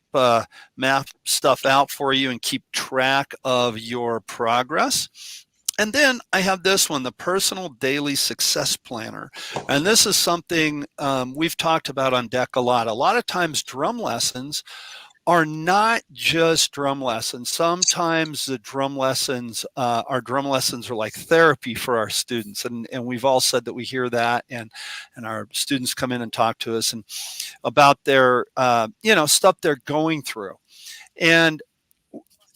stuff out for you and keep track of your progress. And then I have this one, the Personal Daily Success Planner. And this is something we've talked about on deck a lot. A lot of times drum lessons are not just drum lessons. Sometimes the drum lessons, our drum lessons are like therapy for our students. And we've all said that we hear that, and our students come in and talk to us and about their, stuff they're going through. And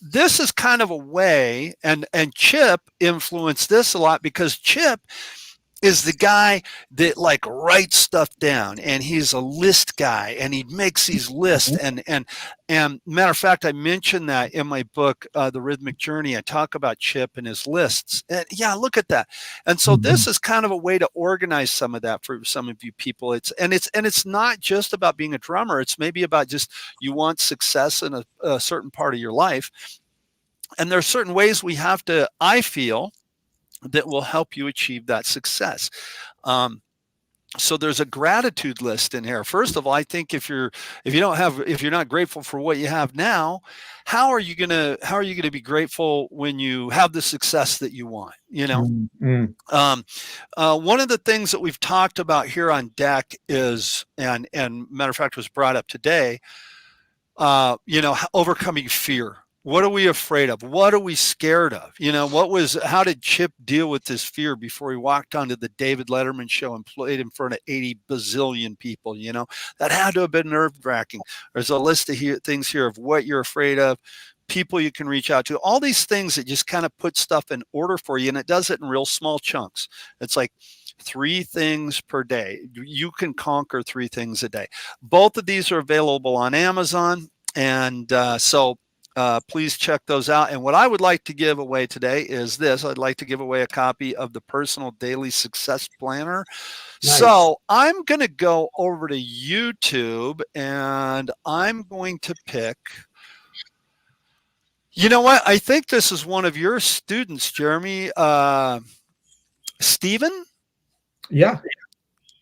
this is kind of a way, and Chip influenced this a lot, because Chip is the guy that like writes stuff down, and he's a list guy, and he makes these lists. And matter of fact, I mentioned that in my book, The Rhythmic Journey. I talk about Chip and his lists. And yeah, look at that. And so this is kind of a way to organize some of that for some of you people. It's not just about being a drummer. It's maybe about just you want success in a certain part of your life. And there are certain ways we have to, I feel, that will help you achieve that success. So there's a gratitude list in here. First of all, I think if you're not grateful for what you have now, how are you gonna be grateful when you have the success that you want? One of the things that we've talked about here on deck is, and matter of fact was brought up today, overcoming fear. What are we afraid of? What are we scared of? How did Chip deal with this fear before he walked onto the David Letterman show and played in front of 80 bazillion people? That had to have been nerve-wracking. There's a list of things here of what you're afraid of, people you can reach out to, all these things that just kind of put stuff in order for you. And it does it in real small chunks. It's like 3 things per day. You can conquer 3 things a day. Both of these are available on Amazon. And please check those out. And what I would like to give away today is this. I'd like to give away a copy of the Personal Daily Success Planner. Nice. So I'm going to go over to YouTube, and I'm going to pick, you know what? I think this is one of your students, Jeremy. Stephen? Yeah.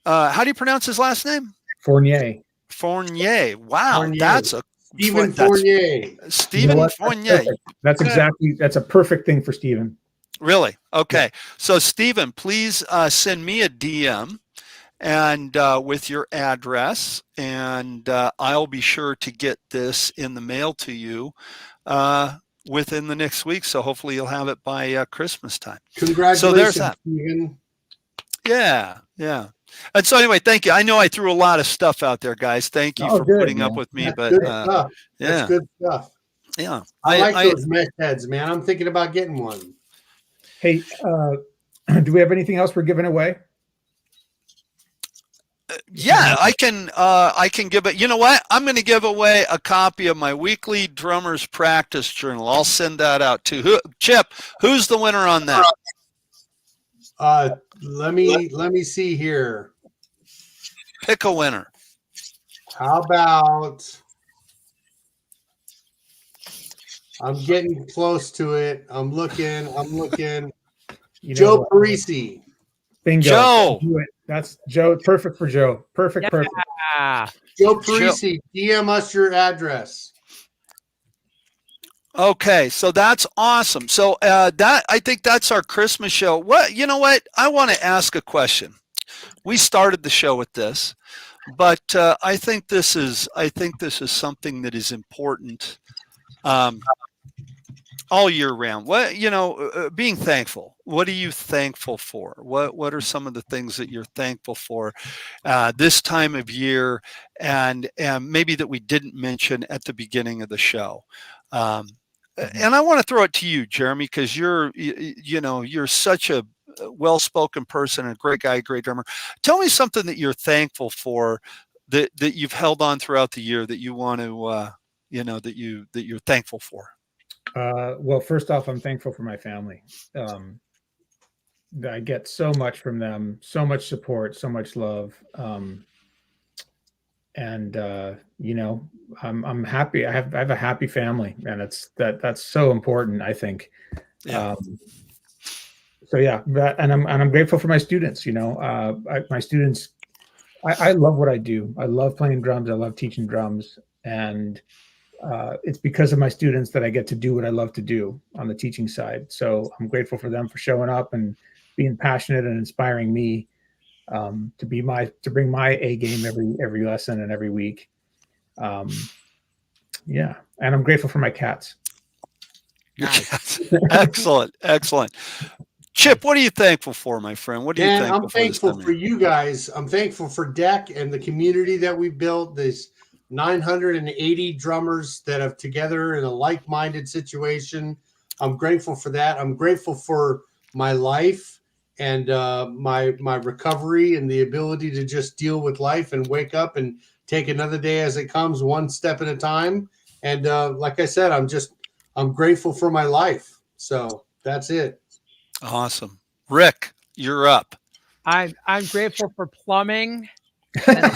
How do you pronounce his last name? Fournier. Wow. Fournier. That's a Stephen Fournier. Stephen Fournier. That's a perfect thing for Stephen. Really? Okay. So Stephen, please send me a DM and with your address, and I'll be sure to get this in the mail to you within the next week. So hopefully you'll have it by Christmas time. Congratulations, so there's that. Stephen. Yeah. And so anyway, thank you. I know I threw a lot of stuff out there, guys. Thank you for putting up with me. That's but good stuff. That's good stuff. Yeah. I like those mesh heads, man. I'm thinking about getting one. Hey, do we have anything else we're giving away? Yeah, I can give it. You know what? I'm going to give away a copy of my weekly Drummers Practice Journal. I'll send that out too. Chip, who's the winner on that? Let me see here. Pick a winner. How about, I'm getting close to it. I'm looking. Joe Parisi. Bingo. Joe. Do it. That's Joe. Perfect for Joe. Perfect. Joe Parisi, DM us your address. Okay, so that's awesome. So I think that's our Christmas show. You know what? I want to ask a question. We started the show with this, but I think this is something that is important all year round. Being thankful. What are you thankful for? What are some of the things that you're thankful for this time of year, and maybe that we didn't mention at the beginning of the show? And I want to throw it to you, Jeremy, because you're such a well-spoken person, a great guy, a great drummer. Tell me something that you're thankful for, that you've held on throughout the year, that you want to, that you're thankful for. Well, first off, I'm thankful for my family. I get so much from them, so much support, so much love. I'm happy. I have a happy family, and that's so important, I think. Yeah. I'm grateful for my students. My students, I love what I do. I love playing drums. I love teaching drums, and it's because of my students that I get to do what I love to do on the teaching side. So I'm grateful for them for showing up and being passionate and inspiring me to bring my A game every lesson and every week. Yeah, and I'm grateful for my cats. Nice. Excellent, excellent. Chip, what are you thankful for, my friend? What are you And thankful I'm for this thankful time? for you guys. I'm thankful for DEC and the community that we built. There's 980 drummers that have together in a like-minded situation. I'm grateful for that. I'm grateful for my life and my recovery and the ability to just deal with life and wake up and take another day as it comes, one step at a time. And like I said, I'm grateful for my life. So that's it. Awesome. Rick, you're up. I'm grateful for plumbing. Well,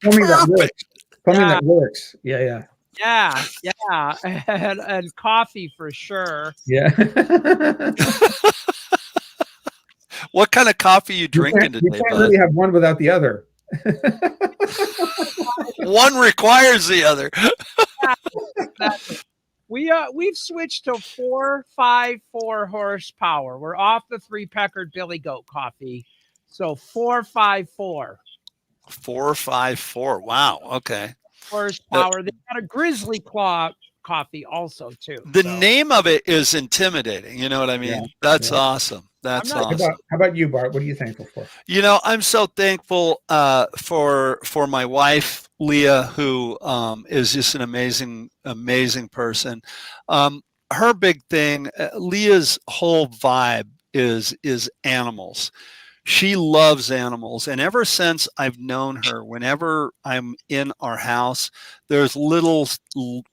plumbing that works. Plumbing Yeah. that works. Yeah. And coffee for sure. Yeah. What kind of coffee you You drinking can't today, bud? really have one without the other. One requires the other. We've switched to 454 horsepower. We're off the 3-pecker Billy Goat coffee. So 454 454. Wow. Okay. horsepower. They got a Grizzly Claw coffee also too. The So name of it is intimidating. You know what I mean? Yeah, That's yeah. awesome. That's I'm not- awesome. How about you, Bart? What are you thankful for? You know, I'm so thankful for my wife, Leah, who is just an amazing person. Her big thing, Leah's whole vibe is animals. She loves animals, and ever since I've known her, whenever I'm in our house, there's little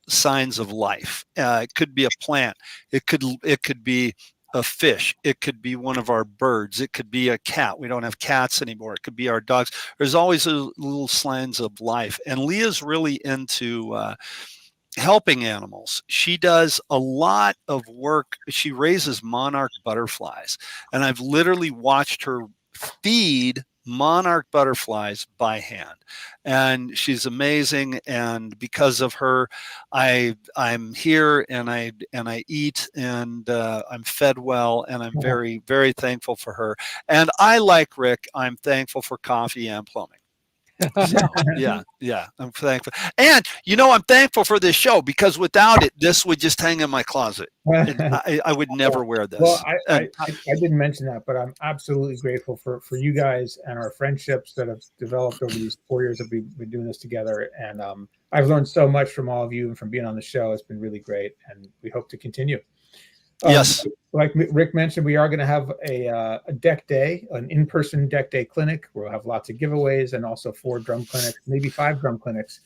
signs of life. It could be a plant. It could be a fish. It could be one of our birds. It could be a cat. We don't have cats anymore. It could be our dogs. There's always little signs of life. And Leah's really into helping animals. She does a lot of work. She raises monarch butterflies. And I've literally watched her feed monarch butterflies by hand, and she's amazing. And because of her, I'm here and I eat and I'm fed well, and I'm very, very thankful for her. And I, like Rick, I'm thankful for coffee and plumbing. So, yeah, I'm thankful. And I'm thankful for this show, because without it, this would just hang in my closet. And I would never wear this. Well, I didn't mention that, but I'm absolutely grateful for you guys and our friendships that have developed over these 4 years that we've been doing this together. And I've learned so much from all of you and from being on the show. It's been really great, and we hope to continue. Yes. Like Rick mentioned, we are going to have a DEC day, an in-person DEC day clinic. We'll have lots of giveaways and also 4 drum clinics, maybe 5 drum clinics.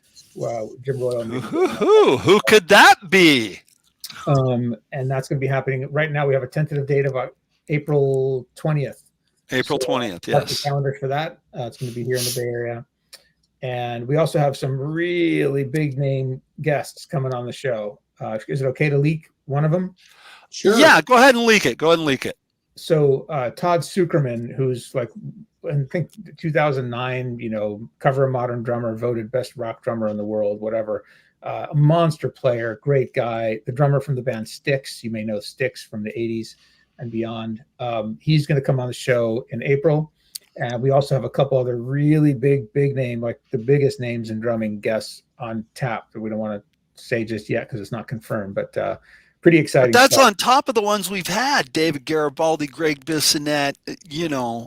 Jim Royal. Who could that be? And that's going to be happening. Right now, we have a tentative date of April 20th. April 20th, Mark yes. the calendar for that. It's going to be here in the Bay Area. And we also have some really big name guests coming on the show. Is it okay to leak one of them? Sure. Yeah, go ahead and leak it. So Todd Sucherman, who's like, I think 2009, Cover a Modern Drummer, voted best rock drummer in the world, whatever. A monster player, great guy. The drummer from the band Styx, you may know Styx from the 80s and beyond. He's going to come on the show in April. And we also have a couple other really big name, like the biggest names in drumming guests on tap that we don't want to say just yet because it's not confirmed, but pretty exciting. But that's stuff. on top of the ones we've had: David Garibaldi, Greg Bissonette.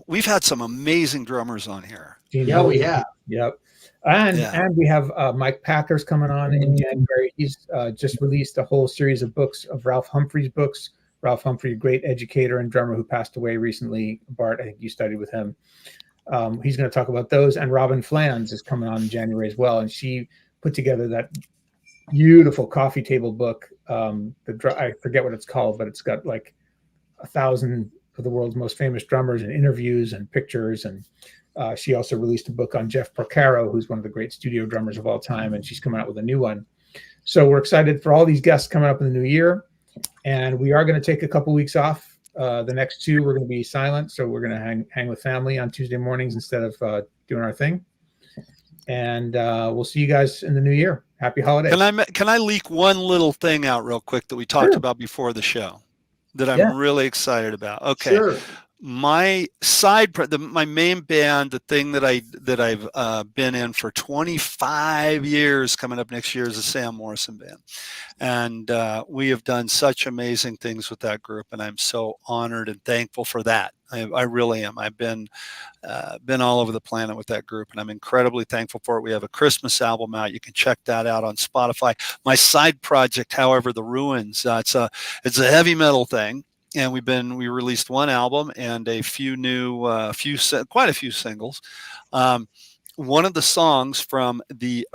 We've had some amazing drummers on here. Yeah, we have. Yep. And we have Mike Packer's coming on in January. He's just released a whole series of books of Ralph Humphrey's books. Ralph Humphrey, a great educator and drummer who passed away recently. Bart, I think you studied with him. He's going to talk about those. And Robin Flans is coming on in January as well. And she put together that beautiful coffee table book. I forget what it's called, but it's got like 1,000 of the world's most famous drummers and interviews and pictures. And she also released a book on Jeff Porcaro, who's one of the great studio drummers of all time. And she's coming out with a new one. So we're excited for all these guests coming up in the new year. And we are going to take a couple weeks off. The next 2, we're going to be silent. So we're going to hang with family on Tuesday mornings instead of doing our thing. And we'll see you guys in the new year. Happy holidays. Can I leak one little thing out real quick that we talked Sure. about before the show that I'm Yeah. really excited about? Okay. Sure. My my main band, the thing that I've been in for 25 years, coming up next year, is the Sam Morrison Band, and we have done such amazing things with that group, and I'm so honored and thankful for that. I really am. I've been all over the planet with that group, and I'm incredibly thankful for it. We have a Christmas album out. You can check that out on Spotify. My side project, however, The Ruins, it's a heavy metal thing. And we released one album and a few new, quite a few singles. One of the songs from the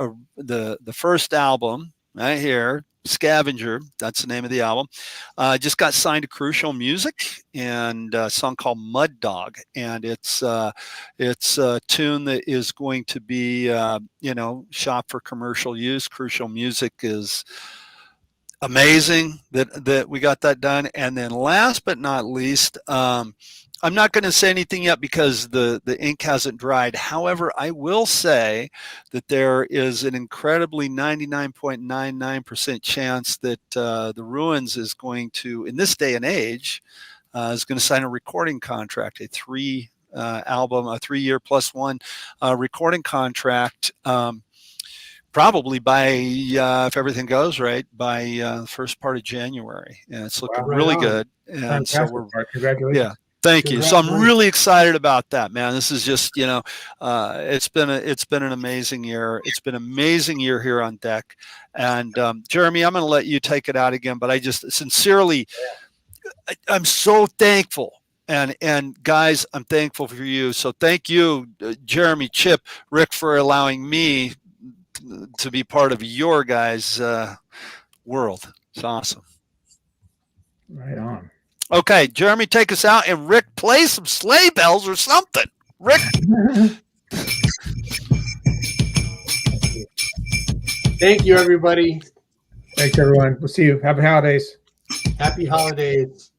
first album right here, Scavenger, that's the name of the album, just got signed to Crucial Music, and a song called Mud Dog, and it's a tune that is going to be shot for commercial use. Crucial Music is amazing that we got that done. And then last but not least, I'm not going to say anything yet because the ink hasn't dried. However, I will say that there is an incredibly 99.99% chance that the Ruins is going to, in this day and age, is going to sign a recording contract, a 3-year plus one recording contract. Probably by, if everything goes right, by the first part of January. And it's looking really good. And Fantastic. so Congratulations. yeah, thank you. So I'm really excited about that, man. This is just, it's been an amazing year. It's been an amazing year here on deck. And Jeremy, I'm going to let you take it out again, but I just sincerely, I'm so thankful. And guys, I'm thankful for you. So thank you, Jeremy, Chip, Rick, for allowing me to be part of your guys' world. It's awesome. Right on. Okay, Jeremy, take us out, and Rick, play some sleigh bells or something. Rick. Thank you, everybody. Thanks, everyone. We'll see you. Happy holidays. Happy holidays.